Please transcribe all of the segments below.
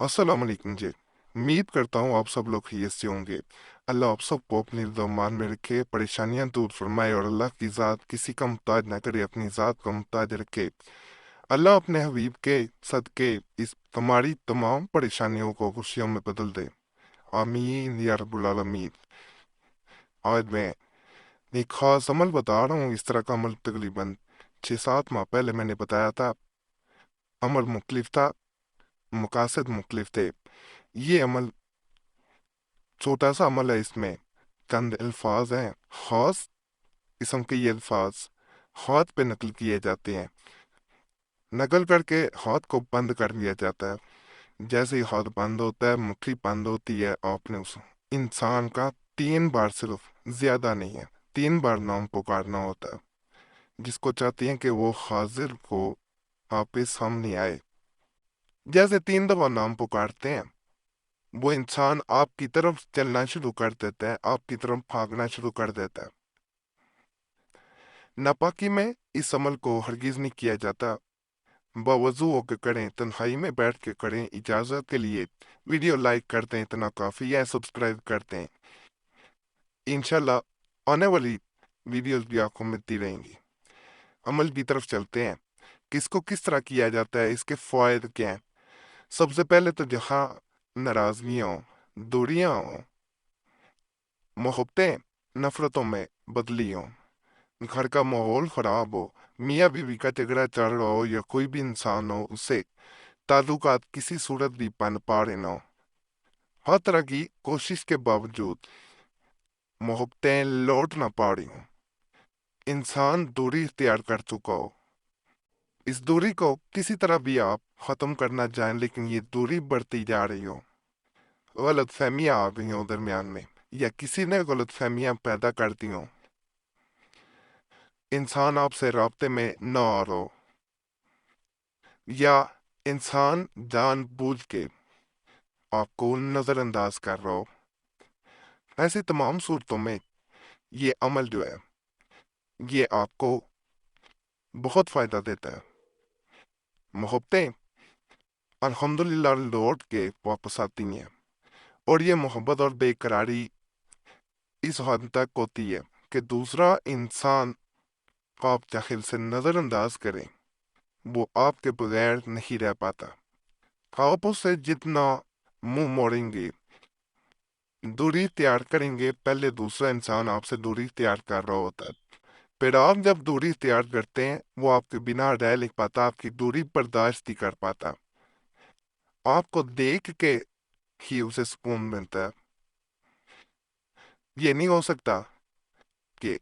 अस्सलाम वालेकुम जी। उम्मीद करता हूँ आप सब लोग खैरियत से होंगे। अल्लाह आप सबको अपनी मान में रखे, परेशानियां दूर फरमाए और अल्लाह की ज़ात किसी का मुहताज ना करे, अपनी ज़ात का मुहताज रखे। अल्लाह अपने हबीब के सदके इस हमारी तमाम परेशानियों को खुशियों में बदल दे। आमीन या रब्बुल आलमीन। आज मैं एक खास अमल बता रहा हूँ। इस तरह का अमल तकरीबन 6-7 माह पहले मैंने बताया था। अमल मुख्तलिफ था, मकासद मुख्तलिफ थे। ये अमल छोटा सा अमल है, इसमें चंद अल्फाज हैं खास किस्म के। ये अल्फाज हाथ पे नकल किए जाते हैं। नकल करके हाथ को बंद कर दिया जाता है। जैसे ही हाथ बंद होता है, मुट्ठी बंद होती है, आपने उस इंसान का 3 बार, सिर्फ ज्यादा नहीं है, 3 बार नाम पुकारना होता है। जिसको चाहते हैं कि वो हाजिर हो, आपके सामने आए। जैसे 3 दफा नाम पुकारते हैं, वो इंसान आपकी तरफ चलना शुरू कर देता है, आपकी तरफ भागना शुरू कर देता है। नापाकी में इस अमल को हरगिज नहीं किया जाता। बावजू होकर करें, तन्हाई में बैठ के करें। इजाजत के लिए वीडियो लाइक करते हैं, इतना काफी है। सब्सक्राइब करते हैं। इंशाल्लाह आने वाली वीडियोस भी आपको मिलती रहेंगी। अमल की तरफ चलते हैं। किसको किस तरह किया जाता है, इसके फायदे क्या हैं। सबसे पहले तो जहाँ नाराजगियाँ हो, दूरियां हो, मोहब्बतें नफरतों में बदली हो, घर का माहौल खराब हो, मियाँ बीवी का झगड़ा चल रहा हो, या कोई भी इंसान हो उससे ताल्लुकात किसी सूरत भी बन पा रहे ना हो, हर तरह की कोशिश के बावजूद मोहब्बतें लौट ना पा रही हो, इंसान दूरी इख्तियार कर चुका हो, इस दूरी को किसी तरह भी आप खत्म करना चाहें, लेकिन ये दूरी बढ़ती जा रही हो, गलत फहमियां आ गई हो दरमियान में, या किसी ने गलत फहमियां पैदा कर दी हो, इंसान आपसे राब्ते में न आ रहा हो, या इंसान जानबूझ के आपको नजरअंदाज कर रहा हो। ऐसी तमाम सूरतों में ये अमल जो है, ये आपको बहुत फायदा देता है। मोहब्बतें अल्हम्दुलिल्लाह लौट के वापस आती हैं। और ये मोहब्बत और बेकरारी इस हद तक होती है कि दूसरा इंसान को आप चाहे से नजरअंदाज करें, वो आपके बगैर नहीं रह पाता। आप उससे जितना मुंह मोड़ेंगे, दूरी तैयार करेंगे, पहले दूसरा इंसान आपसे दूरी तैयार कर रहा होता है, फिर आप जब दूरी तैयार करते हैं, वो आपके बिना रह नहीं पाता, आपकी दूरी बर्दाश्त नहीं कर पाता। आपको देख के ही उसे सुकून मिलता है। ये नहीं हो सकता कि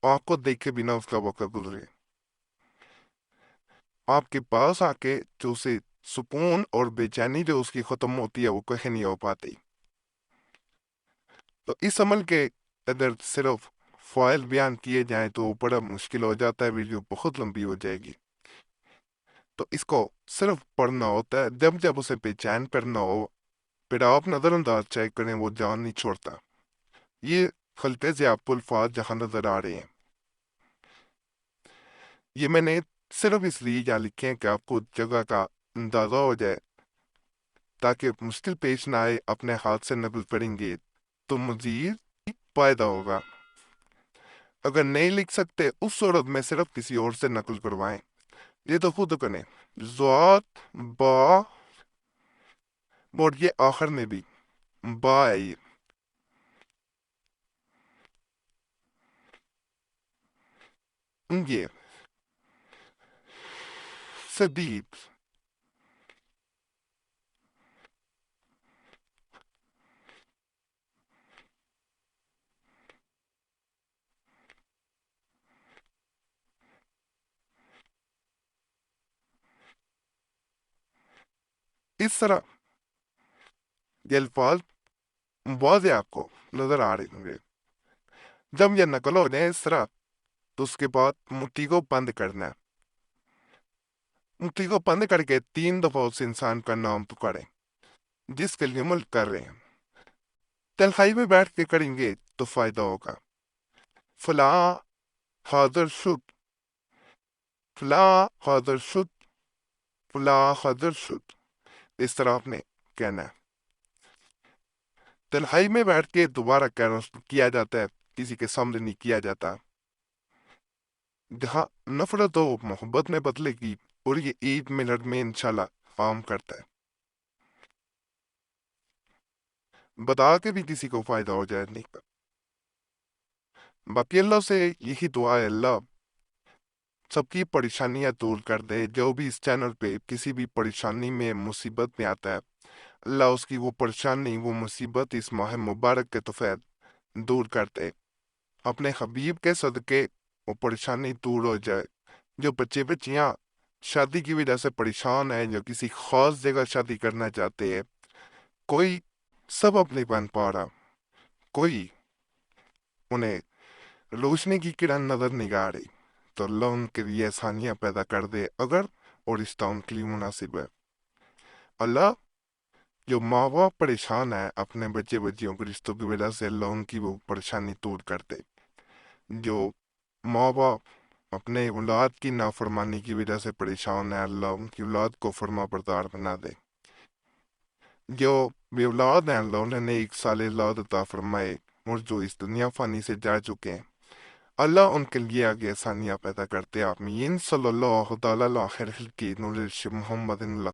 आपको देखे बिना उसका वक्त गुजरे। आपके पास आके जो उसे सुकून और बेचैनी जो उसकी खत्म होती है, वो कहीं नहीं हो पाती। तो इस अमल के अगर सिर्फ फ़ाइल बयान किए जाएं तो बड़ा मुश्किल हो जाता है, वीडियो बहुत लंबी हो जाएगी। तो इसको सिर्फ पढ़ना होता है। जब जब उसे बेचैन करना हो, फिर आप नजरअंदाज चाहे करें, वो जान नहीं छोड़ता। ये खलते से आपको अल्फाज जहां नजर आ रहे हैं, ये मैंने सिर्फ इसलिए यहाँ लिखे हैं कि आपको जगह का अंदाजा हो जाए, ताकि मुश्किल पेश ना आए। अपने हाथ से नकल करेंगे तो मजीद फायदा होगा। अगर नहीं लिख सकते, उस सूरत में सिर्फ किसी और से नकल करवाएं। ये तो खुद करें। ज़ात बा, और ये आखिर में भी बा है। ये सदीब, इस तरह ये अल्फाज वाज़े आपको नजर आ रहे होंगे। जब ये नकल हो जाए इस तरह, तो उसके बाद मुट्ठी को बंद करना है। मुट्ठी को बंद करके 3 दफा उस इंसान का नाम पुकारें जिसके लिए अमल कर रहे हैं। तन्हाई में बैठ के करेंगे तो फायदा होगा। फला हाजिर शुद, फला हाजिर शुद, फला हाजिर शुद। اس طرح آپ نے کہنا ہے۔ تنہائی میں بیٹھ کے دوبارہ کہنا کیا جاتا ہے، کسی کے سامنے نہیں کیا جاتا۔ جہاں نفرت و محبت میں بدلے گی، اور یہ عید ملٹ میں انشاءاللہ عام کرتا ہے۔ بتا کے بھی کسی کو فائدہ ہو جائے نہیں پا۔ باقی اللہ سے یہی دعا ہے، اللہ سب کی پریشانیاں دور کر دے۔ جو بھی اس چینل پہ کسی بھی پریشانی میں مصیبت میں آتا ہے، اللہ اس کی وہ پریشانی وہ مصیبت اس ماہ مبارک کے تحفے دور کر دے۔ اپنے حبیب کے صدقے وہ پریشانی دور ہو جائے۔ جو بچے بچیاں شادی کی وجہ سے پریشان ہیں، جو کسی خاص جگہ شادی کرنا چاہتے ہیں، کوئی سبب نہیں بن پا رہا، کوئی انہیں روشنی کی کرن نظر نہیں آ رہی، تو اللہ ان کے لیے آسانیاں پیدا کر دے اگر اور رشتہ ان کے لیے مناسب ہے۔ اللہ جو ماں باپ پریشان ہے اپنے بچے بچیوں کے رشتوں کی وجہ سے، اللہ ان کی وہ پریشانی دور کر دے۔ جو ماں باپ اپنے اولاد کی نافرمانی کی وجہ سے پریشان ہے، اللہ ان کی اولاد کو فرما بردار بنا دے۔ جو بے اولاد ہیں، اللہ انہیں ایک سال اولاد عطا فرمائے، اور جو اس دنیا فانی سے جا چکے ہیں، اللہ ان کے لیے آگے آسانیاں پیدا کرتے۔ آمین۔ صلی اللہ تعالی علی خیر خلقہ نور محمد